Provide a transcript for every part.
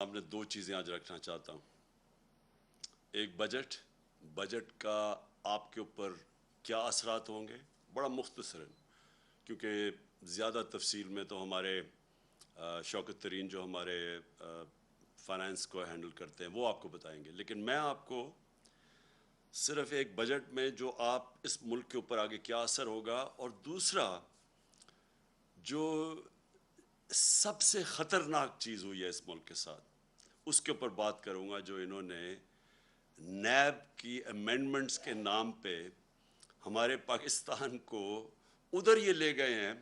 میں دو چیزیں آج رکھنا چاہتا ہوں. ایک بجٹ کا آپ کے اوپر کیا اثرات ہوں گے، بڑا مختصراً، کیونکہ زیادہ تفصیل میں تو ہمارے شوکت ترین جو ہمارے فائنانس کو ہینڈل کرتے ہیں وہ آپ کو بتائیں گے. لیکن میں آپ کو صرف ایک بجٹ میں جو آپ اس ملک کے اوپر آگے کیا اثر ہوگا، اور دوسرا جو سب سے خطرناک چیز ہوئی ہے اس ملک کے ساتھ، اس کے اوپر بات کروں گا. جو انہوں نے نیب کی امینڈمنٹس کے نام پہ ہمارے پاکستان کو ادھر یہ لے گئے ہیں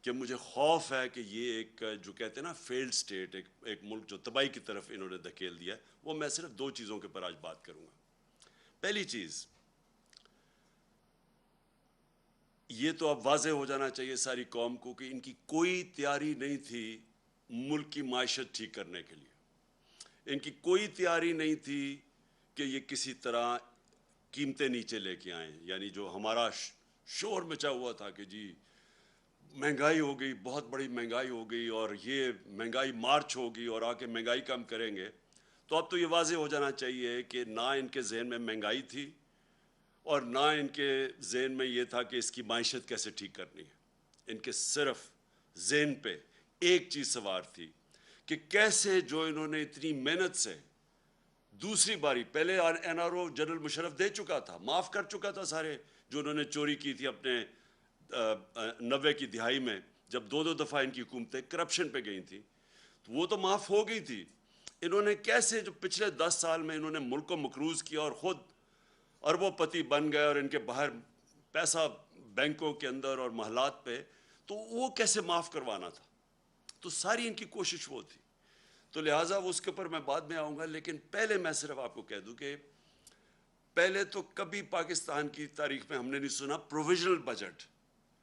کہ مجھے خوف ہے کہ یہ ایک جو کہتے ہیں نا فیلڈ سٹیٹ، ایک ملک جو تباہی کی طرف انہوں نے دھکیل دیا ہے. وہ میں صرف دو چیزوں کے اوپر آج بات کروں گا. پہلی چیز یہ تو اب واضح ہو جانا چاہیے ساری قوم کو کہ ان کی کوئی تیاری نہیں تھی ملک کی معیشت ٹھیک کرنے کے لیے. ان کی کوئی تیاری نہیں تھی کہ یہ کسی طرح قیمتیں نیچے لے کے آئیں. یعنی جو ہمارا شور مچا ہوا تھا کہ جی مہنگائی ہو گئی، بہت بڑی مہنگائی ہو گئی، اور یہ مہنگائی مارچ ہوگی اور آ کے مہنگائی کم کریں گے. تو اب تو یہ واضح ہو جانا چاہیے کہ نہ ان کے ذہن میں مہنگائی تھی اور نہ ان کے ذہن میں یہ تھا کہ اس کی معیشت کیسے ٹھیک کرنی ہے. ان کے صرف ذہن پہ ایک چیز سوار تھی کہ کیسے جو انہوں نے اتنی محنت سے دوسری باری، پہلے N R O general Musharraf دے چکا تھا، معاف کر چکا تھا سارے جو انہوں نے چوری کی تھی اپنے 90 کی دہائی میں، جب دو دفعہ ان کی حکومتیں کرپشن پہ گئی تھیں تو وہ تو معاف ہو گئی تھی. انہوں نے کیسے جو پچھلے 10 سال میں انہوں نے ملک کو مقروض کیا اور خود اربوں پتی بن گئے، اور ان کے باہر پیسہ بینکوں کے اندر اور محلات پہ، تو وہ کیسے معاف کروانا تھا. تو ساری ان کی کوشش وہ تھی. تو لہٰذا اس کے اوپر میں بعد میں آؤں گا. لیکن پہلے میں صرف آپ کو کہہ دوں کہ پہلے تو کبھی پاکستان کی تاریخ میں ہم نے نہیں سنا پروویژنل بجٹ.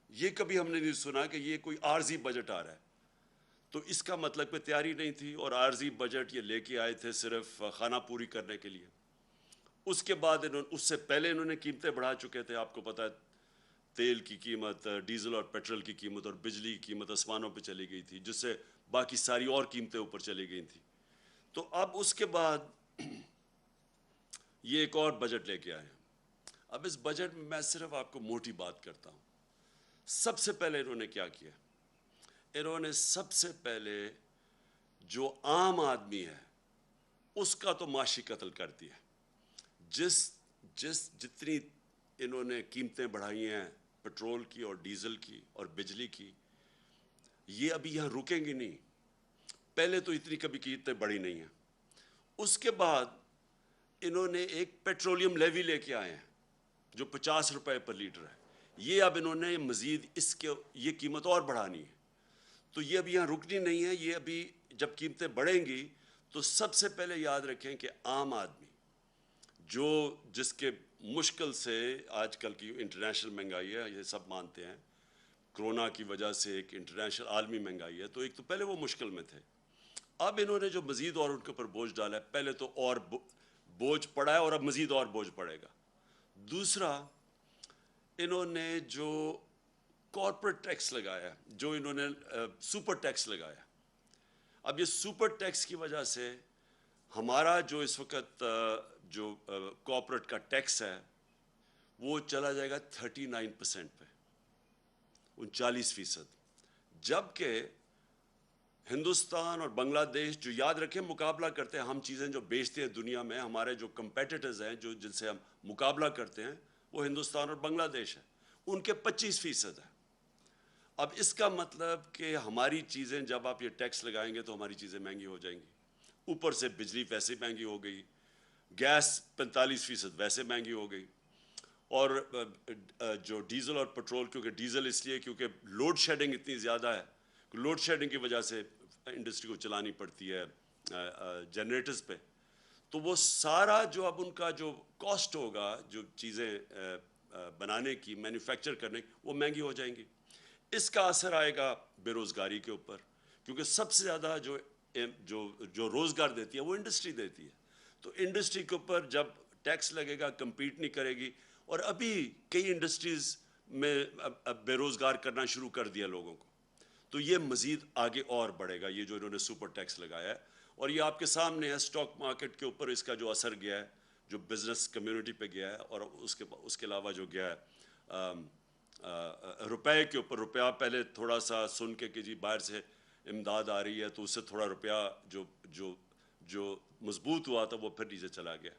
یہ کبھی ہم نے نہیں سنا کہ یہ کوئی عارضی بجٹ آ رہا ہے. تو اس کا مطلب کہ تیاری نہیں تھی، اور عارضی بجٹ یہ لے کے آئے تھے صرف خانہ پوری کرنے کے لیے. اس کے بعد اس سے پہلے انہوں نے قیمتیں بڑھا چکے تھے. آپ کو پتہ ہے تیل کی قیمت، ڈیزل اور پیٹرول کی قیمت اور بجلی کی قیمت آسمانوں پہ چلی گئی تھی، جس سے باقی ساری اور قیمتیں اوپر چلی گئی تھیں. تو اب اس کے بعد یہ ایک اور بجٹ لے کے آئے. اب اس بجٹ میں میں صرف آپ کو موٹی بات کرتا ہوں. سب سے پہلے انہوں نے کیا کیا؟ انہوں نے سب سے پہلے جو عام آدمی ہے اس کا تو معاشی قتل کر دیا. جتنی انہوں نے قیمتیں بڑھائی ہیں پیٹرول کی اور ڈیزل کی اور بجلی کی، یہ ابھی یہاں رکیں گی نہیں. پہلے تو اتنی کبھی قیمتیں بڑھی نہیں ہیں. اس کے بعد انہوں نے ایک پیٹرولیم لیوی لے کے آئے ہیں جو 50 روپے پر لیٹر ہے. یہ اب انہوں نے مزید یہ قیمت اور بڑھانی ہے. تو یہ ابھی یہاں رکنی نہیں ہے. یہ ابھی جب قیمتیں بڑھیں گی تو سب سے پہلے یاد رکھیں کہ عام آدمی جس کے مشکل سے آج کل کی انٹرنیشنل مہنگائی ہے، یہ سب مانتے ہیں کرونا کی وجہ سے ایک انٹرنیشنل عالمی مہنگائی ہے، تو ایک تو پہلے وہ مشکل میں تھے. اب انہوں نے جو مزید اور ان کے اوپر بوجھ ڈالا ہے، پہلے تو اور بوجھ پڑا ہے اور اب مزید اور بوجھ پڑے گا. دوسرا انہوں نے جو کارپوریٹ ٹیکس لگایا، جو انہوں نے سپر ٹیکس لگایا. اب یہ سپر ٹیکس کی وجہ سے ہمارا جو اس وقت جو کارپوریٹ کا ٹیکس ہے وہ چلا جائے گا 39% پہ، 39%. جبکہ ہندوستان اور بنگلہ دیش جو یاد رکھیں مقابلہ کرتے ہیں، ہم چیزیں جو بیچتے ہیں دنیا میں، ہمارے جو کمپیٹیٹرز ہیں جن سے ہم مقابلہ کرتے ہیں، وہ ہندوستان اور بنگلہ دیش ہے، ان کے 25% ہے. اب اس کا مطلب کہ ہماری چیزیں جب آپ یہ ٹیکس لگائیں گے تو ہماری چیزیں مہنگی ہو جائیں گی. اوپر سے بجلی ویسے مہنگی ہو گئی، گیس 45% ویسے مہنگی ہو گئی، اور جو ڈیزل اور پیٹرول، کیونکہ ڈیزل اس لیے کیونکہ لوڈ شیڈنگ اتنی زیادہ ہے، لوڈ شیڈنگ کی وجہ سے انڈسٹری کو چلانی پڑتی ہے جنریٹرز پہ، تو وہ سارا جو اب ان کا جو کاسٹ ہوگا جو چیزیں بنانے کی، مینوفیکچر کرنے کی، وہ مہنگی ہو جائیں گی. اس کا اثر آئے گا بے روزگاری کے اوپر، کیونکہ سب سے زیادہ جو روزگار دیتی ہے وہ انڈسٹری دیتی ہے. تو انڈسٹری کے اوپر جب ٹیکس لگے گا، کمپیٹ نہیں کرے گی. اور ابھی کئی انڈسٹریز میں بے روزگار کرنا شروع کر دیا لوگوں کو، تو یہ مزید آگے اور بڑھے گا، یہ جو انہوں نے سپر ٹیکس لگایا ہے. اور یہ آپ کے سامنے ہے اسٹاک مارکیٹ کے اوپر اس کا جو اثر گیا ہے, جو بزنس کمیونٹی پہ گیا ہے, اور اس کے علاوہ جو گیا ہے روپے کے اوپر. روپیہ پہلے تھوڑا سا سن کے کہ جی باہر سے امداد آ رہی ہے تو اس سے تھوڑا روپیہ جو مضبوط ہوا تھا وہ پھر نیچے چلا گیا.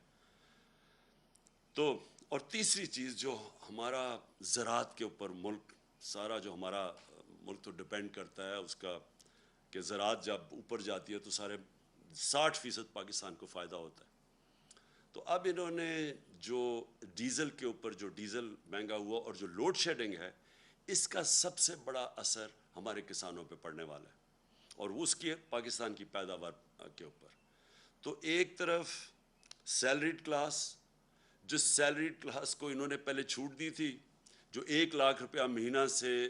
تو اور تیسری چیز جو ہمارا زراعت کے اوپر ملک سارا جو ہمارا ملک تو ڈپینڈ کرتا ہے اس کا, کہ زراعت جب اوپر جاتی ہے تو سارے 60% پاکستان کو فائدہ ہوتا ہے. تو اب انہوں نے جو ڈیزل کے اوپر جو ڈیزل مہنگا ہوا اور جو لوڈ شیڈنگ ہے, اس کا سب سے بڑا اثر ہمارے کسانوں پہ پڑنے والا ہے, اور اس کی پاکستان کی پیداوار کے اوپر. تو ایک طرف سیلریڈ کلاس, جس سیلریڈ کلاس کو انہوں نے پہلے چھوٹ دی تھی, جو 1 لاکھ روپیہ مہینہ سے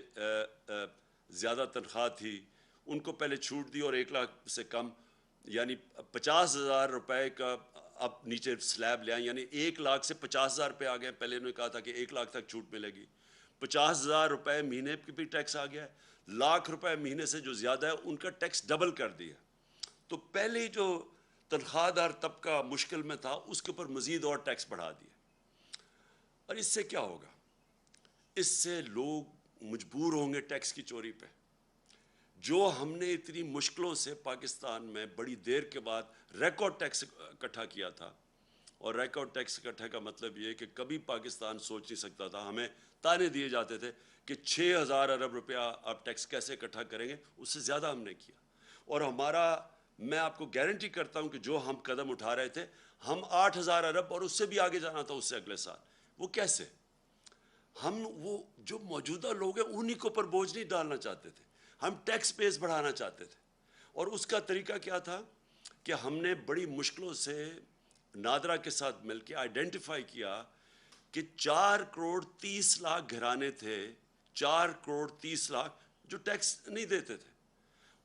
زیادہ تنخواہ تھی ان کو پہلے چھوٹ دی, اور 1 لاکھ سے کم یعنی 50,000 روپے کا اب نیچے سلیب لے آئیں, یعنی 1 لاکھ سے 50,000 روپے آ گئے. پہلے انہوں نے کہا تھا کہ 1 لاکھ تک چھوٹ ملے گی, 50,000 روپے مہینے پہ بھی ٹیکس آ گیا ہے. 1,00,000 روپے مہینے سے جو زیادہ ہے ان کا ٹیکس ڈبل کر دیا. تو پہلے جو تنخواہ دار طبقہ مشکل میں تھا اس کے اوپر مزید اور ٹیکس بڑھا دیا. اور اس سے کیا ہوگا؟ اس سے لوگ مجبور ہوں گے ٹیکس کی چوری پہ. جو ہم نے اتنی مشکلوں سے پاکستان میں بڑی دیر کے بعد ریکارڈ ٹیکس اکٹھا کیا تھا, اور ریکارڈ ٹیکس اکٹھا کا مطلب یہ کہ کبھی پاکستان سوچ نہیں سکتا تھا. ہمیں تانے دیے جاتے تھے کہ 6,000 ارب روپیہ آپ ٹیکس کیسے اکٹھا کریں گے, اس سے زیادہ ہم نے کیا. اور میں آپ کو گارنٹی کرتا ہوں کہ جو ہم قدم اٹھا رہے تھے, ہم 8,000 ارب اور اس سے بھی آگے جانا تھا اس سے اگلے سال. وہ کیسے؟ ہم وہ جو موجودہ لوگ ہیں انہی کے اوپر بوجھ نہیں ڈالنا چاہتے تھے, ہم ٹیکس بیس بڑھانا چاہتے تھے. اور اس کا طریقہ کیا تھا کہ ہم نے بڑی مشکلوں سے نادرا کے ساتھ مل کے آئیڈینٹیفائی کیا کہ 4,30,00,000 گھرانے تھے, 4,30,00,000 جو ٹیکس نہیں دیتے تھے.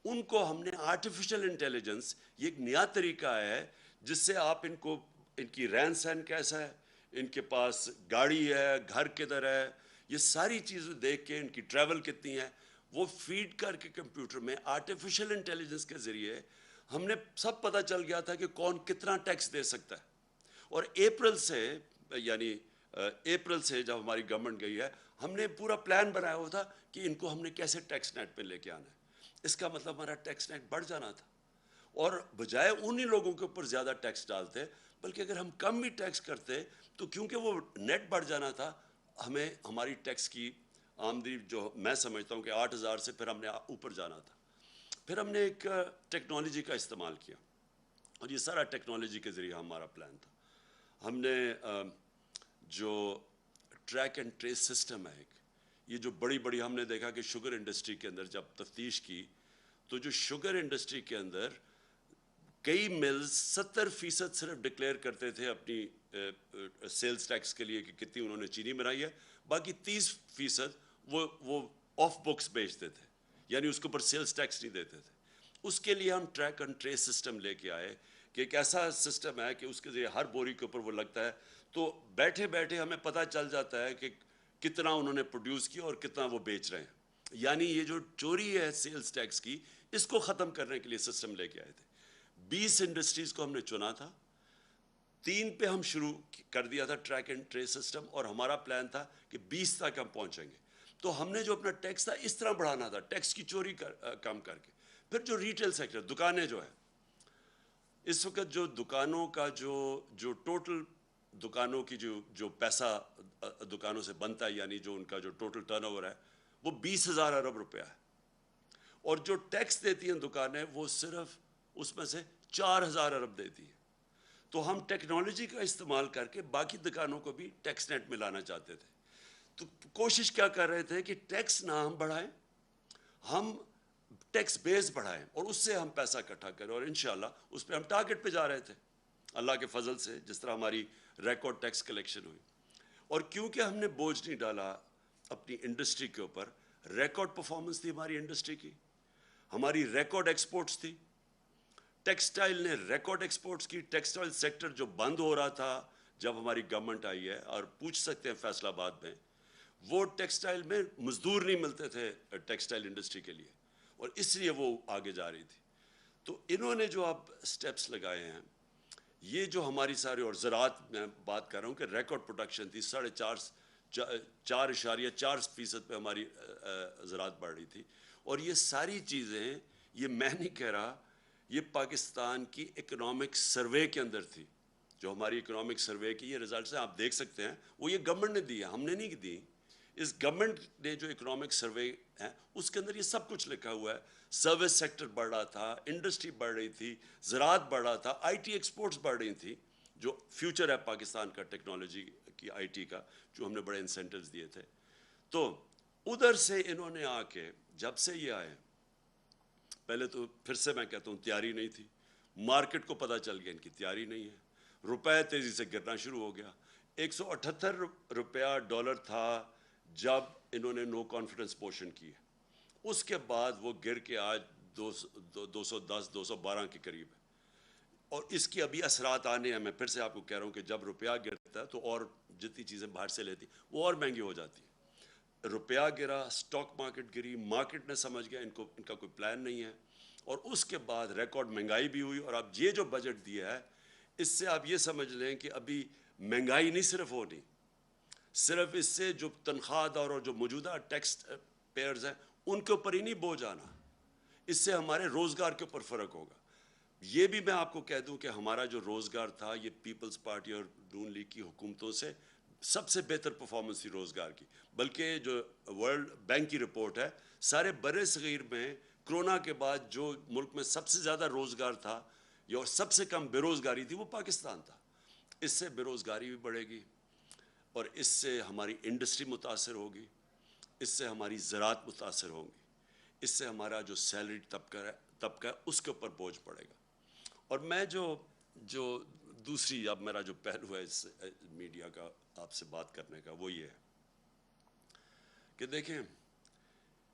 ان کو ہم نے آرٹیفیشل انٹیلیجنس, یہ ایک نیا طریقہ ہے جس سے آپ ان کی رہن سہن کیسا ہے, ان کے پاس گاڑی ہے, گھر کدھر ہے, یہ ساری چیزیں دیکھ کے ان کی ٹریول کتنی ہے, وہ فیڈ کر کے کمپیوٹر میں آرٹیفیشل انٹیلیجنس کے ذریعے ہم نے سب پتہ چل گیا تھا کہ کون کتنا ٹیکس دے سکتا ہے. اور اپریل سے جب ہماری گورنمنٹ گئی ہے, ہم نے پورا پلان بنایا ہوا تھا کہ ان کو ہم نے کیسے ٹیکس نیٹ پہ لے کے آنا ہے. اس کا مطلب ہمارا ٹیکس نیٹ بڑھ جانا تھا, اور بجائے انہی لوگوں کے اوپر زیادہ ٹیکس ڈالتے, بلکہ اگر ہم کم بھی ٹیکس کرتے تو کیونکہ وہ نیٹ بڑھ جانا تھا, ہمیں ہماری ٹیکس کی آمدنی جو میں سمجھتا ہوں کہ 8,000 سے پھر ہم نے اوپر جانا تھا. پھر ہم نے ایک ٹیکنالوجی کا استعمال کیا, اور یہ سارا ٹیکنالوجی کے ذریعے ہمارا پلان تھا. ہم نے جو ٹریک اینڈ ٹریس سسٹم ہے, یہ جو بڑی ہم نے دیکھا کہ شوگر انڈسٹری کے اندر جب تفتیش کی تو جو شوگر انڈسٹری کے اندر کئی ملز 70% صرف ڈکلیئر کرتے تھے اپنی سیلز ٹیکس کے لیے کہ کتنی انہوں نے چینی بنائی ہے, باقی 30% وہ آف بکس بیچتے تھے, یعنی اس کے اوپر سیلز ٹیکس نہیں دیتے تھے. اس کے لیے ہم ٹریک اینڈ ٹریس سسٹم لے کے آئے کہ ایک ایسا سسٹم ہے کہ اس کے ذریعے ہر بوری کے اوپر وہ لگتا ہے, تو بیٹھے ہمیں پتہ چل جاتا ہے کہ کتنا انہوں نے پروڈیوس کیا اور کتنا وہ بیچ رہے ہیں. یعنی یہ جو چوری ہے سیلز ٹیکس کی, اس کو ختم کرنے کے لیے سسٹم لے کے آئے تھے. 20 انڈسٹریز کو ہم نے چنا تھا, 3 پہ ہم شروع کر دیا تھا ٹریک اینڈ ٹریس سسٹم, اور ہمارا پلان تھا کہ 20 تک ہم پہنچیں گے. تو ہم نے جو اپنا ٹیکس تھا اس طرح بڑھانا تھا, ٹیکس کی چوری کم کر کے. پھر جو ریٹیل سیکٹر, دکانیں جو ہے, اس وقت جو دکانوں کا جو ٹوٹل دکانوں کی جو پیسہ دکانوں سے بنتا ہے, یعنی جو ان کا جو ٹوٹل ٹرن اوور ہے وہ 20,000 ارب روپیہ ہے, اور جو ٹیکس دیتی ہیں دکانیں وہ صرف اس میں سے 4,000 ارب دیتی ہیں. تو ہم ٹیکنالوجی کا استعمال کر کے باقی دکانوں کو بھی ٹیکس نیٹ میں لانا چاہتے تھے. تو کوشش کیا کر رہے تھے کہ ٹیکس نہ ہم بڑھائیں, ہم ٹیکس بیس بڑھائیں اور اس سے ہم پیسہ اکٹھا کریں, اور انشاءاللہ اس پہ ہم ٹارگٹ پہ جا رہے تھے اللہ کے فضل سے, جس طرح ہماری ریکارڈ ٹیکس کلیکشن ہوئی. اور کیونکہ ہم نے بوجھ نہیں ڈالا اپنی انڈسٹری کے اوپر, ریکارڈ پرفارمنس تھی ہماری انڈسٹری کی, ہماری ریکارڈ ایکسپورٹس تھی. ٹیکسٹائل نے ریکارڈ ایکسپورٹس کی. ٹیکسٹائل سیکٹر جو بند ہو رہا تھا جب ہماری گورنمنٹ آئی ہے, اور پوچھ سکتے ہیں فیصل آباد میں, وہ ٹیکسٹائل میں مزدور نہیں ملتے تھے ٹیکسٹائل انڈسٹری کے لیے, اور اس لیے وہ آگے جا رہی تھی. تو انہوں نے جو اب سٹیپس لگائے ہیں، یہ جو ہماری ساری، اور زراعت میں بات کر رہا ہوں کہ ریکارڈ پروڈکشن تھی، 4.4% پہ ہماری زراعت بڑھ رہی تھی. اور یہ ساری چیزیں، یہ میں نہیں کہہ رہا، یہ پاکستان کی اکنامک سروے کے اندر تھی. جو ہماری اکنامک سروے کی یہ رزلٹس ہیں، آپ دیکھ سکتے ہیں، وہ یہ گورنمنٹ نے دی ہے، ہم نے نہیں دی. اس گورنمنٹ نے جو اکنامک سروے ہے اس کے اندر یہ سب کچھ لکھا ہوا ہے. سروس سیکٹر بڑھ رہا تھا، انڈسٹری بڑھ رہی تھی، زراعت بڑھ رہا تھا، آئی ٹی ایکسپورٹس بڑھ رہی تھیں، جو فیوچر ہے پاکستان کا ٹیکنالوجی کی، آئی ٹی کا، جو ہم نے بڑے انسینٹیوز دیے تھے. تو ادھر سے انہوں نے آ کے، جب سے یہ آئے، پہلے تو پھر سے میں کہتا ہوں تیاری نہیں تھی. مارکیٹ کو پتہ چل گیا ان کی تیاری نہیں ہے. روپے تیزی سے گرنا شروع ہو گیا. 178 روپیہ ڈالر تھا جب انہوں نے نو کانفیڈنس موشن کی ہے. اس کے بعد وہ گر کے آج 210 212 کے قریب ہے. اور اس کی ابھی اثرات آنے ہیں. میں پھر سے آپ کو کہہ رہا ہوں کہ جب روپیہ گرتا ہے تو اور جتنی چیزیں باہر سے لیتی وہ اور مہنگی ہو جاتی ہیں. روپیہ گرا، سٹاک مارکیٹ گری، مارکیٹ نے سمجھ گیا ان کا کوئی پلان نہیں ہے. اور اس کے بعد ریکارڈ مہنگائی بھی ہوئی. اور اب یہ جو بجٹ دیا ہے، اس سے آپ یہ سمجھ لیں کہ ابھی مہنگائی نہیں صرف ہونی، صرف اس سے جو تنخواہ دار اور جو موجودہ ٹیکس پیئرز ہیں ان کے اوپر ہی نہیں بوجھ آنا، اس سے ہمارے روزگار کے اوپر فرق ہوگا. یہ بھی میں آپ کو کہہ دوں کہ ہمارا جو روزگار تھا، یہ پیپلز پارٹی اور نون لیگ کی حکومتوں سے سب سے بہتر پرفارمنس تھی روزگار کی. بلکہ جو ورلڈ بینک کی رپورٹ ہے، سارے بر صغیر میں کرونا کے بعد جو ملک میں سب سے زیادہ روزگار تھا یا سب سے کم بے روزگاری تھی، وہ پاکستان تھا. اس سے بے روزگاری بھی بڑھے گی، اور اس سے ہماری انڈسٹری متاثر ہوگی، اس سے ہماری زراعت متاثر ہوگی، اس سے ہمارا جو سیلری طبقہ ہے اس کے اوپر بوجھ پڑے گا. اور میں جو دوسری، اب میرا جو پہلو ہے اس میڈیا کا آپ سے بات کرنے کا، وہ یہ ہے کہ دیکھیں،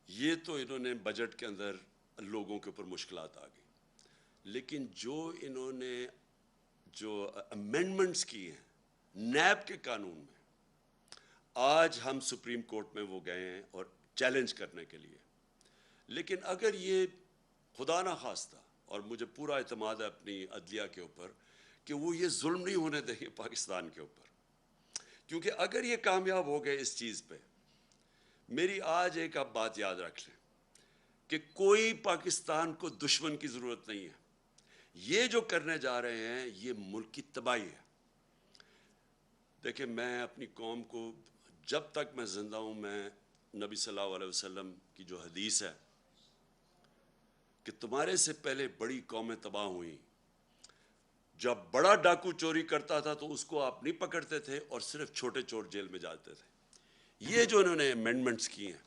یہ تو انہوں نے بجٹ کے اندر لوگوں کے اوپر مشکلات آ گئی، لیکن جو انہوں نے جو امینڈمنٹس کی ہیں نیب کے قانون میں، آج ہم سپریم کورٹ میں وہ گئے ہیں اور چیلنج کرنے کے لیے. لیکن اگر یہ خدا نہ خواستہ، اور مجھے پورا اعتماد ہے اپنی عدلیہ کے اوپر کہ وہ یہ ظلم نہیں ہونے دیں گے پاکستان کے اوپر، کیونکہ اگر یہ کامیاب ہو گئے اس چیز پہ، میری آج ایک آپ بات یاد رکھ لیں کہ کوئی پاکستان کو دشمن کی ضرورت نہیں ہے. یہ جو کرنے جا رہے ہیں یہ ملک کی تباہی ہے. دیکھیں، میں اپنی قوم کو، جب تک میں زندہ ہوں، میں نبی صلی اللہ علیہ وسلم کی جو حدیث ہے کہ تمہارے سے پہلے بڑی قومیں تباہ ہوئیں، جب بڑا ڈاکو چوری کرتا تھا تو اس کو آپ نہیں پکڑتے تھے اور صرف چھوٹے چور جیل میں جاتے تھے. یہ جو انہوں نے امینڈمنٹس کی ہیں،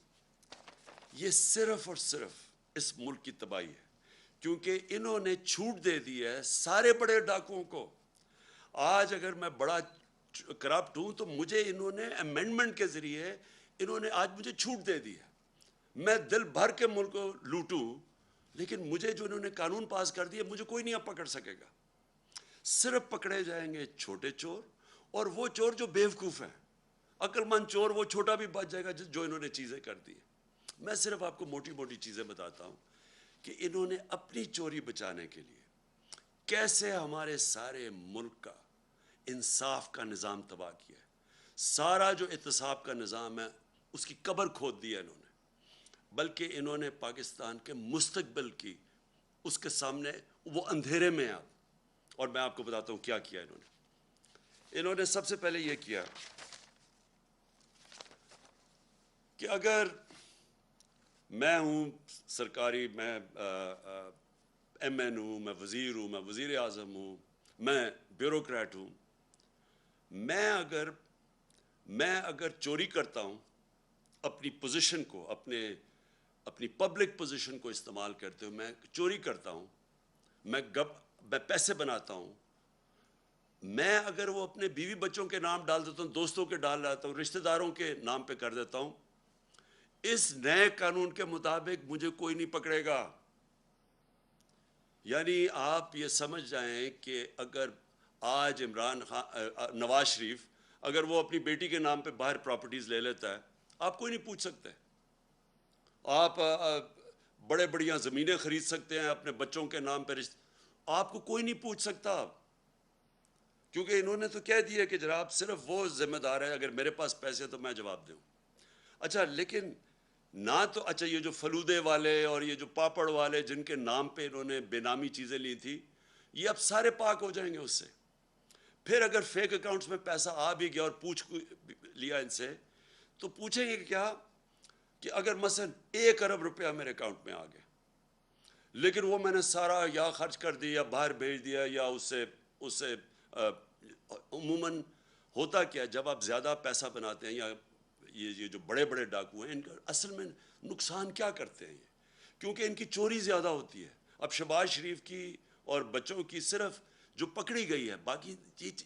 یہ صرف اور صرف اس ملک کی تباہی ہے، کیونکہ انہوں نے چھوٹ دے دی ہے سارے بڑے ڈاکوؤں کو. آج اگر میں بڑا کرپٹ ہوں تو مجھے انہوں نے امینڈمنٹ کے ذریعے انہوں نے آج مجھے چھوٹ دے دی ہے. میں دل بھر کے ملک کو لوٹوں، لیکن مجھے جو انہوں نے قانون پاس کر دیا، مجھے کوئی نہیں اب پکڑ سکے گا. صرف پکڑے جائیں گے چھوٹے چور، اور وہ چور جو بیوقوف ہیں. عقل مند چور وہ چھوٹا بھی بچ جائے گا جو انہوں نے چیزیں کر دی. میں صرف آپ کو موٹی موٹی چیزیں بتاتا ہوں کہ انہوں نے اپنی چوری بچانے کے لیے کیسے ہمارے سارے ملک کا انصاف کا نظام تباہ کیا ہے. سارا جو احتساب کا نظام ہے اس کی قبر کھود دی ہے انہوں نے. بلکہ انہوں نے پاکستان کے مستقبل کی، اس کے سامنے وہ اندھیرے میں آپ. اور میں آپ کو بتاتا ہوں کیا کیا انہوں نے سب سے پہلے یہ کیا کہ اگر میں ہوں سرکاری، میں ایم این ہوں، میں وزیر ہوں، میں وزیر اعظم ہوں، میں بیوروکریٹ ہوں، میں اگر چوری کرتا ہوں، اپنی پوزیشن کو، اپنی پبلک پوزیشن کو استعمال کرتے ہوئے میں چوری کرتا ہوں، میں پیسے بناتا ہوں، میں اگر وہ اپنے بیوی بچوں کے نام ڈال دیتا ہوں، دوستوں کے ڈال دیتا ہوں، رشتہ داروں کے نام پہ کر دیتا ہوں، اس نئے قانون کے مطابق مجھے کوئی نہیں پکڑے گا. یعنی آپ یہ سمجھ جائیں کہ اگر آج نواز شریف اگر وہ اپنی بیٹی کے نام پہ باہر پراپرٹیز لے لیتا ہے، آپ کوئی نہیں پوچھ سکتے. آپ بڑے بڑیاں زمینیں خرید سکتے ہیں اپنے بچوں کے نام پہ آپ کو کوئی نہیں پوچھ سکتا، کیونکہ انہوں نے تو کہہ دیا کہ جناب صرف وہ ذمہ دار ہے، اگر میرے پاس پیسے تو میں جواب دوں۔ اچھا لیکن نہ تو اچھا یہ جو فلودے والے اور یہ جو پاپڑ والے جن کے نام پہ انہوں نے بے نامی چیزیں لی تھی، یہ اب سارے پاک ہو جائیں گے اس سے۔ پھر اگر فیک اکاؤنٹس میں پیسہ آ بھی گیا اور پوچھ لیا ان سے، تو پوچھیں گے کیا کہ اگر مثلا 1 ارب روپیہ میرے اکاؤنٹ میں آ گیا، لیکن وہ میں نے سارا یا خرچ کر دیا یا باہر بھیج دیا یا اس سے عموماً ہوتا کیا جب آپ زیادہ پیسہ بناتے ہیں، یا یہ جو بڑے بڑے ڈاکو ہیں ان کا اصل میں نقصان کیا کرتے ہیں یہ، کیونکہ ان کی چوری زیادہ ہوتی ہے۔ اب شہباز شریف کی اور بچوں کی صرف جو پکڑی گئی ہے، باقی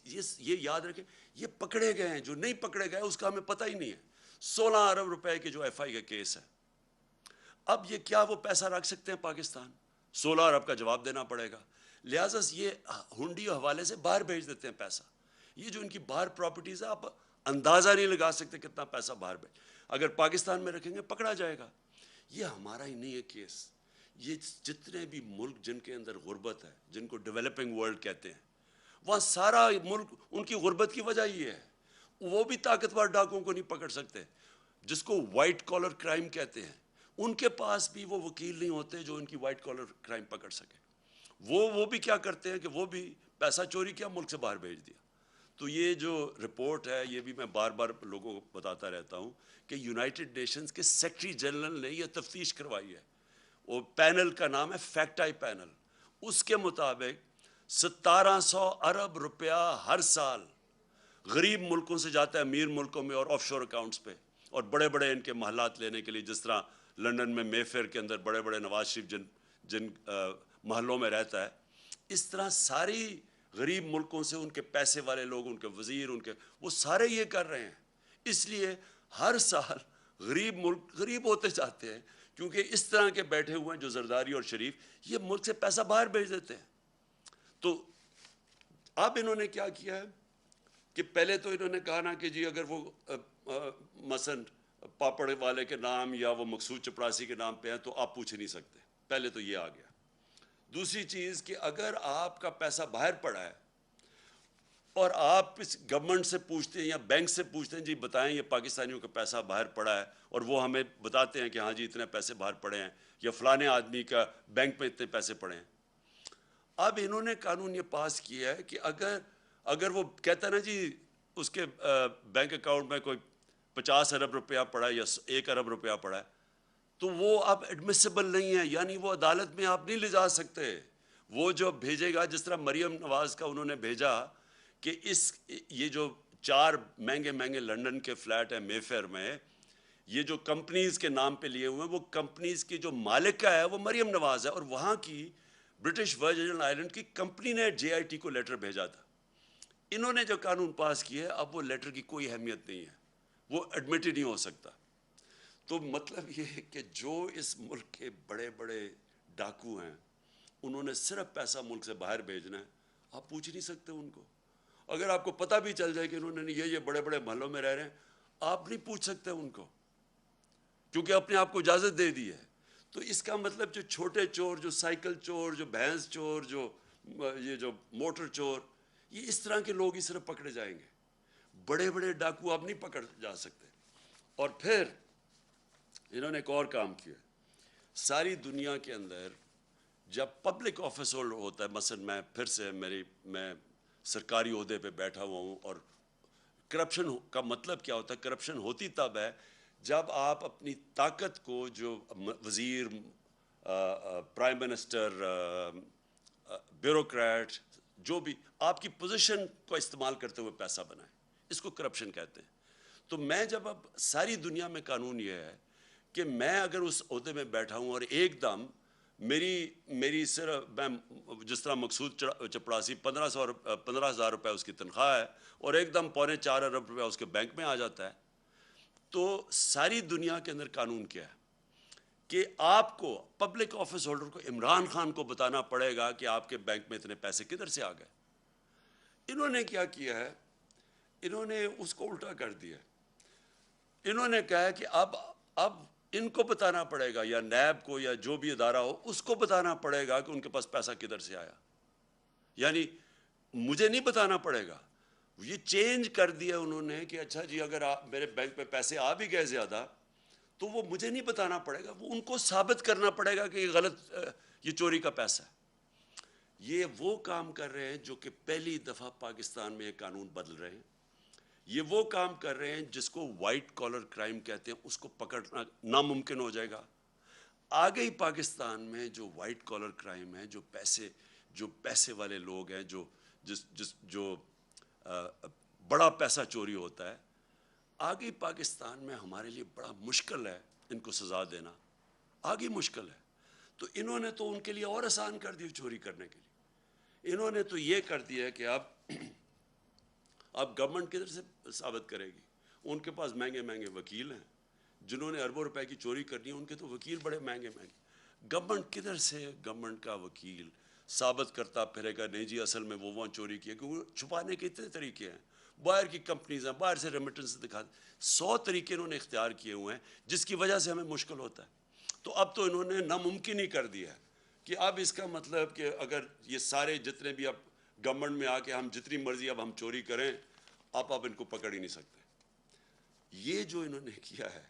یہ یاد رکھیں یہ پکڑے گئے ہیں، جو نہیں پکڑے گئے اس کا ہمیں پتہ ہی نہیں ہے۔ 16 ارب روپے کے جو ایف آئی کا کیس ہے، اب یہ کیا وہ پیسہ رکھ سکتے ہیں پاکستان؟ 16 ارب کا جواب دینا پڑے گا، لہٰذا یہ ہنڈی حوالے سے باہر بھیج دیتے ہیں پیسہ۔ یہ جو ان کی باہر پراپرٹیز ہے، آپ اندازہ نہیں لگا سکتے کتنا پیسہ باہر بھیج، اگر پاکستان میں رکھیں گے پکڑا جائے گا۔ یہ ہمارا ہی نہیں ہے کیس، یہ جتنے بھی ملک جن کے اندر غربت ہے، جن کو ڈیولپنگ ورلڈ کہتے ہیں، وہاں سارا ملک ان کی غربت کی وجہ یہ ہے، وہ بھی طاقتور ڈاکوں کو نہیں پکڑ سکتے، جس کو وائٹ کالر کرائم کہتے ہیں، ان کے پاس بھی وہ وکیل نہیں ہوتے جو ان کی وائٹ کالر کرائم پکڑ سکے۔ وہ بھی کیا کرتے ہیں کہ وہ بھی پیسہ چوری کیا، ملک سے باہر بھیج دیا۔ تو یہ جو رپورٹ ہے، یہ بھی میں بار بار لوگوں کو بتاتا رہتا ہوں کہ یونائٹڈ نیشنز کے سیکرٹری جنرل نے یہ تفتیش کروائی ہے، وہ پینل کا نام ہے فیکٹ آئی پینل۔ اس کے مطابق 1700 ارب روپیہ ہر سال غریب ملکوں سے جاتا ہے امیر ملکوں میں اور آف شور اکاؤنٹس پہ، اور بڑے بڑے ان کے محلات لینے کے لیے، جس طرح لنڈن میں مے فیئر کے اندر بڑے بڑے نواز شریف جن محلوں میں رہتا ہے، اس طرح ساری غریب ملکوں سے ان کے پیسے والے لوگ، ان کے وزیر، وہ سارے یہ کر رہے ہیں۔ اس لیے ہر سال غریب ملک غریب ہوتے جاتے ہیں، کیونکہ اس طرح کے بیٹھے ہوئے ہیں جو زرداری اور شریف، یہ ملک سے پیسہ باہر بھیج دیتے ہیں۔ تو اب انہوں نے کیا کیا ہے کہ پہلے تو انہوں نے کہا نا کہ جی اگر وہ مثلا پاپڑ والے کے نام یا وہ مقصود چپڑاسی کے نام پہ ہیں تو آپ پوچھ نہیں سکتے، پہلے تو یہ آ گیا۔ دوسری چیز کہ اگر آپ کا پیسہ باہر پڑا ہے اور آپ اس گورنمنٹ سے پوچھتے ہیں یا بینک سے پوچھتے ہیں جی بتائیں یہ پاکستانیوں کا پیسہ باہر پڑا ہے، اور وہ ہمیں بتاتے ہیں کہ ہاں جی اتنے پیسے باہر پڑے ہیں، یا فلانے آدمی کا بینک میں اتنے پیسے پڑے ہیں۔ اب انہوں نے قانون یہ پاس کیا ہے کہ اگر وہ کہتا ہے نا جی اس کے بینک اکاؤنٹ میں کوئی 50 ارب روپیہ پڑا ہے یا 1 ارب روپیہ پڑا ہے، تو وہ اب ایڈمیسیبل نہیں ہے، یعنی وہ عدالت میں آپ نہیں لے جا سکتے۔ وہ جو بھیجے گا، جس طرح مریم نواز کا انہوں نے بھیجا کہ یہ جو 4 مہنگے مہنگے لنڈن کے فلیٹ ہیں مے فیئر میں، یہ جو کمپنیز کے نام پہ لیے ہوئے ہیں، وہ کمپنیز کی جو مالکہ ہے وہ مریم نواز ہے، اور وہاں کی برٹش ورجن آئلینڈ کی کمپنی نے جے آئی ٹی کو لیٹر بھیجا تھا۔ انہوں نے جو قانون پاس کیے، اب وہ لیٹر کی کوئی اہمیت نہیں ہے، وہ ایڈمٹ ہی نہیں ہو سکتا۔ تو مطلب یہ ہے کہ جو اس ملک کے بڑے بڑے ڈاکو ہیں، انہوں نے صرف پیسہ ملک سے باہر بھیجنا ہے، آپ پوچھ نہیں سکتے ان کو۔ اگر آپ کو پتہ بھی چل جائے کہ انہوں نے یہ بڑے بڑے محلوں میں رہ رہے ہیں، آپ نہیں پوچھ سکتے ان کو، کیونکہ اپنے آپ کو اجازت دے دی ہے۔ تو اس کا مطلب جو چھوٹے چور، جو سائیکل چور، جو بھینس چور، یہ جو موٹر چور، یہ اس طرح کے لوگ ہی صرف پکڑے جائیں گے، بڑے بڑے ڈاکو آپ نہیں پکڑ جا سکتے۔ اور پھر انہوں نے ایک اور کام کیا، ساری دنیا کے اندر جب پبلک آفس ہولڈر ہوتا ہے، مثلا میں سرکاری عہدے پہ بیٹھا ہوا ہوں، اور کرپشن کا مطلب کیا ہوتا ہے؟ کرپشن ہوتی تب ہے جب آپ اپنی طاقت کو، جو وزیر، پرائم منسٹر، بیوروکریٹ، جو بھی آپ کی پوزیشن کو استعمال کرتے ہوئے پیسہ بنائیں، اس کو کرپشن کہتے ہیں۔ تو میں جب اب ساری دنیا میں قانون یہ ہے کہ میں اگر اس عہدے میں بیٹھا ہوں اور ایک دم میری صرف میں جس طرح مقصود چپڑاسی 15,000 روپے اس کی تنخواہ ہے، اور ایک دم 3.25 ارب روپے اس کے بینک میں آ جاتا ہے، تو ساری دنیا کے اندر قانون کیا ہے کہ آپ کو پبلک آفس ہولڈر کو عمران خان کو بتانا پڑے گا کہ آپ کے بینک میں اتنے پیسے کدھر سے آ گئے۔ انہوں نے کیا کیا ہے؟ انہوں نے اس کو الٹا کر دیا۔ انہوں نے کہا کہ اب ان کو بتانا پڑے گا, یا نیب کو یا جو بھی ادارہ ہو اس کو بتانا پڑے گا کہ ان کے پاس پیسہ کدھر سے آیا. یعنی مجھے نہیں بتانا پڑے گا. یہ چینج کر دیا انہوں نے کہ اچھا جی اگر میرے بینک پہ پیسے آ بھی گئے زیادہ تو وہ مجھے نہیں بتانا پڑے گا, وہ ان کو ثابت کرنا پڑے گا کہ یہ غلط, یہ چوری کا پیسہ ہے. یہ وہ کام کر رہے ہیں جو کہ پہلی دفعہ پاکستان میں یہ قانون بدل رہے ہیں. یہ وہ کام کر رہے ہیں جس کو وائٹ کالر کرائم کہتے ہیں, اس کو پکڑنا ناممکن ہو جائے گا. آگے ہی پاکستان میں جو وائٹ کالر کرائم ہے, جو پیسے والے لوگ ہیں, جو بڑا پیسہ چوری ہوتا ہے, آگے پاکستان میں ہمارے لیے بڑا مشکل ہے ان کو سزا دینا, آگے مشکل ہے. تو انہوں نے تو ان کے لیے اور آسان کر دیا چوری کرنے کے لیے. انہوں نے تو یہ کر دیا کہ اب گورنمنٹ کدھر سے ثابت کرے گی. ان کے پاس مہنگے مہنگے وکیل ہیں, جنہوں نے اربوں روپے کی چوری کرنی ہے ان کے تو وکیل بڑے مہنگے مہنگے. گورنمنٹ کدھر سے, گورنمنٹ کا وکیل ثابت کرتا پھرے گا نہیں جی اصل میں وہ وہاں چوری کی ہے, کیونکہ چھپانے کے اتنے طریقے ہیں. باہر کی کمپنیز ہیں, باہر سے ریمیٹنس دکھاتے, 100 طریقے انہوں نے اختیار کیے ہوئے ہیں جس کی وجہ سے ہمیں مشکل ہوتا ہے. تو اب تو انہوں نے ناممکن ہی کر دیا ہے کہ اب اس کا مطلب کہ اگر یہ سارے جتنے بھی اب گورنمنٹ میں آ کے ہم جتنی مرضی اب ہم چوری کریں, آپ ان کو پکڑ ہی نہیں سکتے. یہ جو انہوں نے کیا ہے,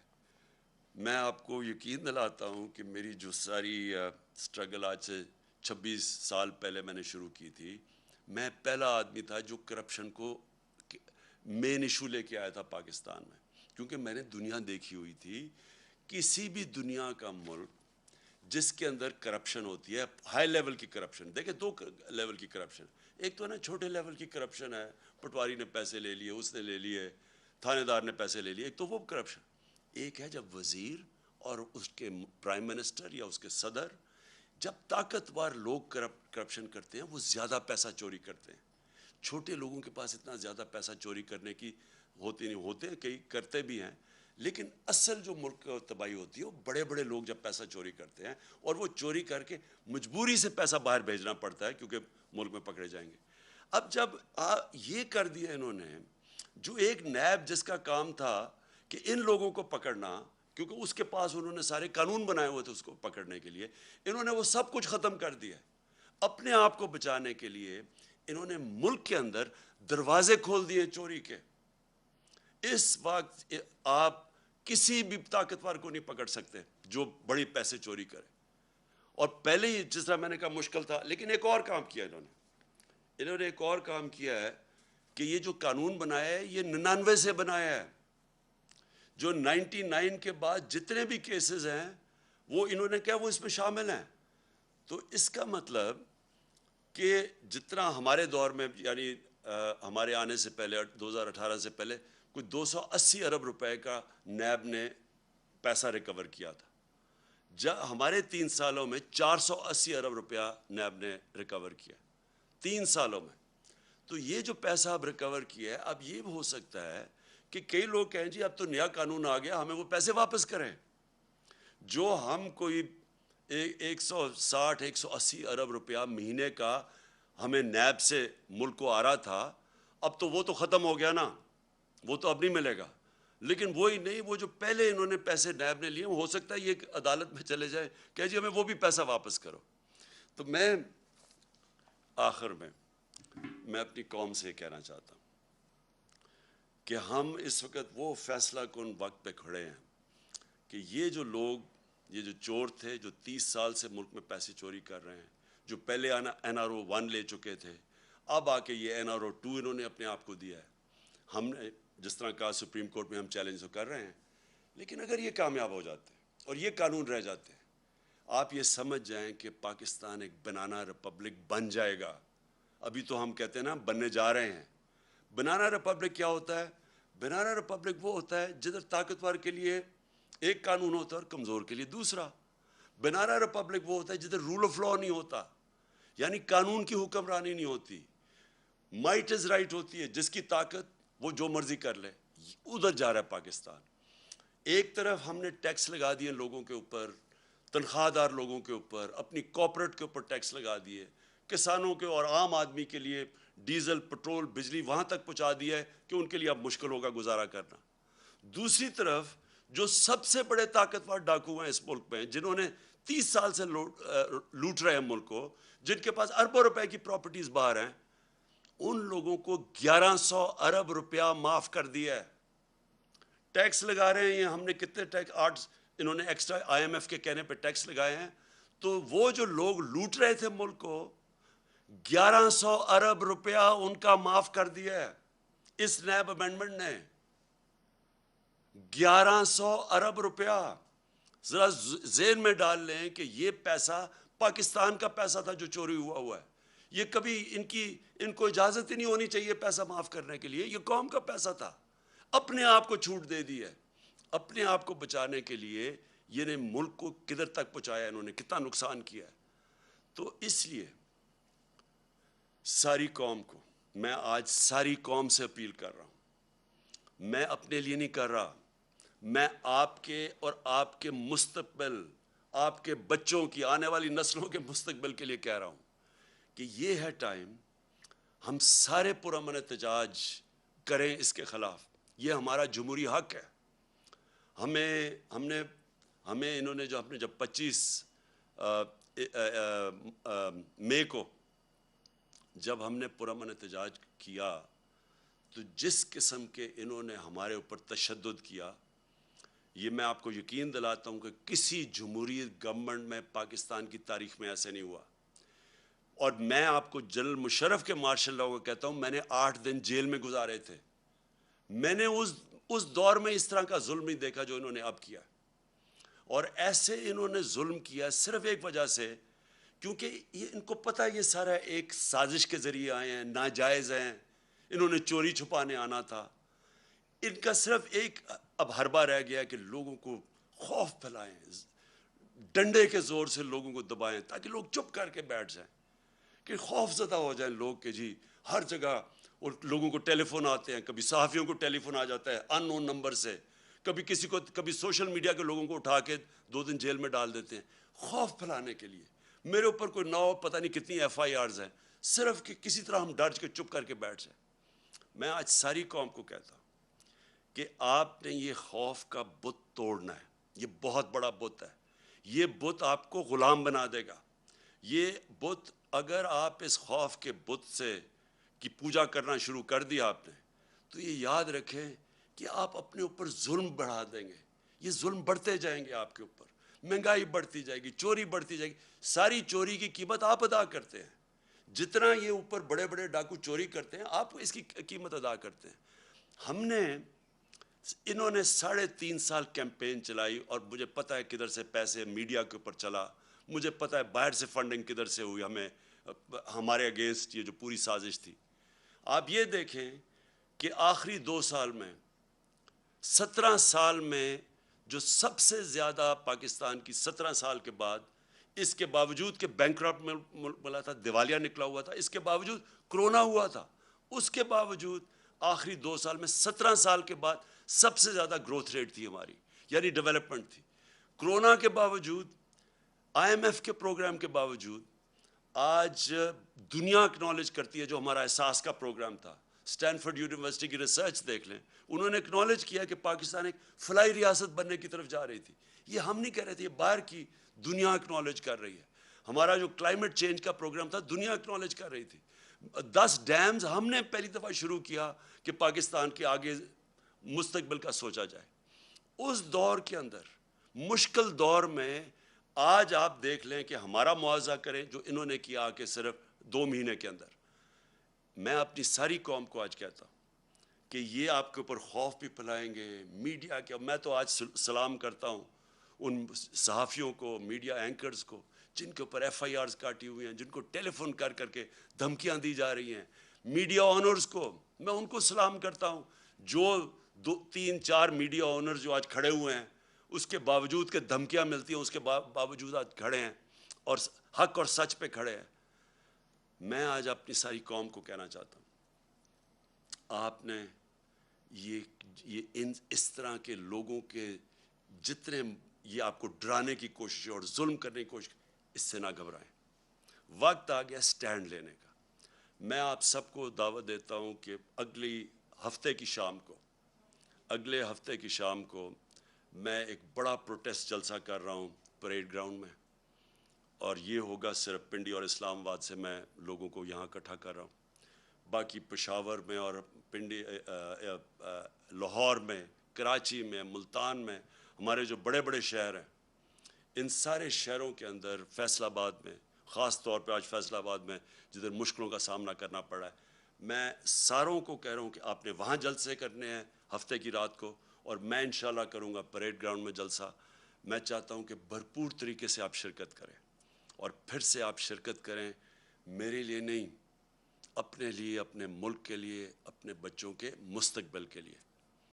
میں آپ کو یقین دلاتا ہوں کہ میری جو ساری سٹرگل آج سے 26 سال پہلے میں نے شروع کی تھی, میں پہلا آدمی تھا جو کرپشن کو مین ایشو لے کے آیا تھا پاکستان میں. کیونکہ میں نے دنیا دیکھی ہوئی تھی, کسی بھی دنیا کا ملک جس کے اندر کرپشن ہوتی ہے, ہائی لیول کی کرپشن, دیکھیں 2 لیول کی کرپشن, ایک تو نا چھوٹے لیول کی کرپشن ہے, پٹواری نے پیسے لے لیے, اس نے لے لیے, تھانے دار نے پیسے لے لیے, ایک تو وہ کرپشن. ایک ہے جب وزیر اور اس کے پرائم منسٹر یا اس کے صدر, جب طاقتور لوگ کرپشن کرتے ہیں وہ زیادہ پیسہ چوری کرتے ہیں. چھوٹے لوگوں کے پاس اتنا زیادہ پیسہ چوری کرنے کی ہوتی نہیں, ہوتے کئی کرتے بھی ہیں, لیکن اصل جو ملک کو تباہی ہوتی ہے وہ بڑے بڑے لوگ جب پیسہ چوری کرتے ہیں, اور وہ چوری کر کے مجبوری سے پیسہ باہر بھیجنا پڑتا ہے کیونکہ ملک میں پکڑے جائیں گے. اب جب یہ کر دیا انہوں نے, جو ایک نیب جس کا کام تھا کہ ان لوگوں کو پکڑنا, کیونکہ اس کے پاس انہوں نے سارے قانون بنائے ہوئے تھے اس کو پکڑنے کے لیے, انہوں نے وہ سب کچھ ختم کر دیا. اپنے آپ کو بچانے کے لیے انہوں نے ملک کے اندر دروازے کھول دیے چوری کے. اس وقت آپ کسی بھی طاقتور کو نہیں پکڑ سکتے جو بڑی پیسے چوری کرے. اور پہلے ہی جس طرح میں نے کہا مشکل تھا, لیکن ایک اور کام کیا انہوں نے ایک اور کام کیا ہے کہ یہ جو قانون بنایا ہے یہ 99 سے بنایا ہے. جو 99 کے بعد جتنے بھی کیسز ہیں وہ انہوں نے کیا وہ اس میں شامل ہیں. تو اس کا مطلب کہ جتنا ہمارے دور میں, یعنی ہمارے آنے سے پہلے 2018 سے پہلے کوئی 280 ارب روپے کا نیب نے پیسہ ریکور کیا تھا, جب ہمارے 3 سالوں میں 480 ارب روپیہ نیب نے ریکور کیا 3 سالوں میں. تو یہ جو پیسہ اب ریکور کیا ہے, اب یہ ہو سکتا ہے کہ کئی لوگ کہیں جی اب تو نیا قانون آ گیا, ہمیں وہ پیسے واپس کریں. جو ہم کوئی 160-180 ارب روپیہ مہینے کا ہمیں نیب سے ملک کو آ رہا تھا, اب تو وہ تو ختم ہو گیا نا, وہ تو اب نہیں ملے گا. لیکن وہی نہیں, وہ جو پہلے انہوں نے پیسے نیب نے لیے, ہو سکتا ہے یہ عدالت میں چلے جائے کہ جی ہمیں وہ بھی پیسہ واپس کرو. تو میں آخر میں اپنی قوم سے کہنا چاہتا ہوں کہ ہم اس وقت وہ فیصلہ کن وقت پہ کھڑے ہیں کہ یہ جو لوگ, یہ جو چور تھے جو 30 سال سے ملک میں پیسے چوری کر رہے ہیں, جو پہلے NRO 1 لے چکے تھے, اب آ کے یہ NRO 2 انہوں نے اپنے آپ کو دیا ہے. ہم نے جس طرح کہا سپریم کورٹ میں ہم چیلنج تو کر رہے ہیں, لیکن اگر یہ کامیاب ہو جاتے ہیں اور یہ قانون رہ جاتے ہیں, آپ یہ سمجھ جائیں کہ پاکستان ایک بنانا ریپبلک بن جائے گا. ابھی تو ہم کہتے ہیں نا بننے جا رہے ہیں. بنانا ریپبلک کیا ہوتا ہے؟ بنانا ریپبلک وہ ہوتا ہے جدھر طاقتور کے لیے ایک قانون ہوتا ہے اور کمزور کے لیے دوسرا. بنانا ریپبلک وہ ہوتا ہے جدھر رول آف لا نہیں ہوتا, یعنی قانون کی حکمرانی نہیں ہوتی, مائٹ از رائٹ ہوتی ہے, جس کی طاقت وہ جو مرضی کر لے. ادھر جا رہا ہے پاکستان. ایک طرف ہم نے ٹیکس لگا دیے لوگوں کے اوپر, تنخواہ دار لوگوں کے اوپر, اپنی کارپوریٹ کے اوپر ٹیکس لگا دیے, کسانوں کے اور عام آدمی کے لیے ڈیزل, پٹرول, بجلی وہاں تک پہنچا دیا ہے کہ ان کے لیے اب مشکل ہوگا گزارا کرنا. دوسری طرف جو سب سے بڑے طاقتور ڈاکو ہیں اس ملک میں، جنہوں نے 30 سال سے لوٹ رہے ہیں ملک کو، جن کے پاس اربوں روپے کی پراپرٹیز باہر ہیں، ان لوگوں کو 1100 ارب روپیہ معاف کر دیا ہے. ٹیکس لگا رہے ہیں، ہم نے کتنے ٹیکس انہوں نے ایکسٹرا آئی ایم ایف کے کہنے پہ ٹیکس لگائے ہیں. تو وہ جو لوگ لوٹ رہے تھے ملک کو، 1100 ارب روپیہ ان کا معاف کر دیا ہے اس نیب امینڈمنٹ نے. 1100 ارب روپیہ. ذرا ذہن میں ڈال لیں کہ یہ پیسہ پاکستان کا پیسہ تھا جو چوری ہوا ہے. یہ کبھی ان کو اجازت ہی نہیں ہونی چاہیے پیسہ معاف کرنے کے لیے. یہ قوم کا پیسہ تھا. اپنے آپ کو چھوٹ دے دی ہے. اپنے آپ کو بچانے کے لیے یہ نے ملک کو کدھر تک پہنچایا، انہوں نے کتنا نقصان کیا ہے. تو اس لیے ساری قوم کو میں آج ساری قوم سے اپیل کر رہا ہوں. میں اپنے لیے نہیں کر رہا، میں آپ کے اور آپ کے مستقبل، آپ کے بچوں کی، آنے والی نسلوں کے مستقبل کے لیے کہہ رہا ہوں کہ یہ ہے ٹائم ہم سارے پرامن احتجاج کریں اس کے خلاف. یہ ہمارا جمہوری حق ہے. ہمیں انہوں نے جب 25 مئی کو جب ہم نے پرامن احتجاج کیا، تو جس قسم کے انہوں نے ہمارے اوپر تشدد کیا، یہ میں آپ کو یقین دلاتا ہوں کہ کسی جمہوریت گورنمنٹ میں پاکستان کی تاریخ میں ایسے نہیں ہوا. اور میں آپ کو جنرل مشرف کے مارشل لاء کو کہتا ہوں، میں نے 8 دن جیل میں گزارے تھے. میں نے اس دور میں اس طرح کا ظلم نہیں دیکھا جو انہوں نے اب کیا. اور ایسے انہوں نے ظلم کیا صرف ایک وجہ سے، کیونکہ ان کو پتہ یہ سارا ایک سازش کے ذریعے آئے ہیں، ناجائز ہیں، انہوں نے چوری چھپانے آنا تھا. ان کا صرف ایک اب حربہ رہ گیا کہ لوگوں کو خوف پھیلائیں، ڈنڈے کے زور سے لوگوں کو دبائیں تاکہ لوگ چپ کر کے بیٹھ جائیں، کہ خوف زدہ ہو جائیں لوگ کہ جی ہر جگہ. اور لوگوں کو ٹیلی فون آتے ہیں، کبھی صحافیوں کو ٹیلی فون آ جاتا ہے ان نون نمبر سے، کبھی سوشل میڈیا کے لوگوں کو اٹھا کے 2 دن جیل میں ڈال دیتے ہیں خوف پھیلانے کے لیے. میرے اوپر کوئی 9 پتہ نہیں کتنی FIRs ہیں، صرف کہ کسی طرح ہم ڈر کے چپ کر کے بیٹھ جائیں. میں آج ساری قوم کو کہتا ہوں کہ آپ نے یہ خوف کا بت توڑنا ہے. یہ بہت بڑا بت ہے. یہ بت آپ کو غلام بنا دے گا. یہ بت، اگر آپ اس خوف کے بت سے کی پوجا کرنا شروع کر دیا آپ نے، تو یہ یاد رکھیں کہ آپ اپنے اوپر ظلم بڑھا دیں گے. یہ ظلم بڑھتے جائیں گے آپ کے اوپر. مہنگائی بڑھتی جائے گی، چوری بڑھتی جائے گی. ساری چوری کی قیمت آپ ادا کرتے ہیں. جتنا یہ اوپر بڑے بڑے ڈاکو چوری کرتے ہیں، آپ اس کی قیمت ادا کرتے ہیں. انہوں نے 3.5 سال کیمپین چلائی، اور مجھے پتہ ہے کدھر سے پیسے میڈیا کے اوپر چلا، مجھے پتہ ہے باہر سے فنڈنگ کدھر سے ہوئی ہمارے اگینسٹ. یہ جو پوری سازش تھی، آپ یہ دیکھیں کہ آخری 2 سال میں، 17 سال میں جو سب سے زیادہ پاکستان کی 17 سال کے بعد، اس کے باوجود کہ بینکرپٹ ملا تھا، دیوالیہ نکلا ہوا تھا، اس کے باوجود کرونا ہوا تھا، اس کے باوجود آخری 2 سال میں 17 سال کے بعد سب سے زیادہ گروتھ ریٹ تھی ہماری، یعنی ڈیولپمنٹ تھی. کرونا کے باوجود، IMF کے پروگرام کے باوجود، آج دنیا اکنالج کرتی ہے جو ہمارا احساس کا پروگرام تھا. اسٹینفورڈ یونیورسٹی کی ریسرچ دیکھ لیں، انہوں نے اکنالج کیا کہ پاکستان ایک فلائی ریاست بننے کی طرف جا رہی تھی. یہ ہم نہیں کہہ رہے تھے، یہ باہر کی دنیا اکنالج کر رہی ہے. ہمارا جو کلائمیٹ چینج کا پروگرام تھا، دنیا اکنالج کر رہی تھی. 10 ڈیمز ہم نے پہلی دفعہ شروع کیا کہ پاکستان کے آگے مستقبل کا سوچا جائے. اس دور کے اندر، مشکل دور میں، آج آپ دیکھ لیں کہ ہمارا معاوضہ کریں جو انہوں نے کیا کہ صرف 2 مہینے کے اندر. میں اپنی ساری قوم کو آج کہتا ہوں کہ یہ آپ کے اوپر خوف بھی پھیلائیں گے میڈیا کے. میں تو آج سلام کرتا ہوں ان صحافیوں کو، میڈیا اینکرز کو، جن کے اوپر FIRs کاٹی ہوئی ہیں، جن کو ٹیلی فون کر کے دھمکیاں دی جا رہی ہیں. میڈیا آنرز کو میں ان کو سلام کرتا ہوں، جو 2-3-4 میڈیا آنرز جو آج کھڑے ہوئے ہیں، اس کے باوجود کہ دھمکیاں ملتی ہیں، اس کے باوجود آج کھڑے ہیں اور حق اور سچ پہ کھڑے ہیں. میں آج اپنی ساری قوم کو کہنا چاہتا ہوں، آپ نے اس طرح کے لوگوں کے جتنے یہ آپ کو ڈرانے کی کوشش اور ظلم کرنے کی کوشش، اس سے نہ گھبرائیں. وقت آ گیا سٹینڈ لینے کا. میں آپ سب کو دعوت دیتا ہوں کہ اگلے ہفتے کی شام کو میں ایک بڑا پروٹیسٹ جلسہ کر رہا ہوں پریڈ گراؤنڈ میں، اور یہ ہوگا صرف پنڈی اور اسلام آباد سے میں لوگوں کو یہاں اکٹھا کر رہا ہوں۔ باقی پشاور میں اور پنڈی لاہور میں، کراچی میں، ملتان میں، ہمارے جو بڑے بڑے شہر ہیں، ان سارے شہروں کے اندر، فیصل آباد میں خاص طور پہ، آج فیصل آباد میں جدھر مشکلوں کا سامنا کرنا پڑا ہے، میں ساروں کو کہہ رہا ہوں کہ آپ نے وہاں جلسے کرنے ہیں ہفتے کی رات کو، اور میں انشاءاللہ کروں گا پریڈ گراؤنڈ میں جلسہ۔ میں چاہتا ہوں کہ بھرپور طریقے سے آپ شرکت کریں، اور پھر سے آپ شرکت کریں، میرے لیے نہیں، اپنے لیے، اپنے ملک کے لیے، اپنے بچوں کے مستقبل کے لیے۔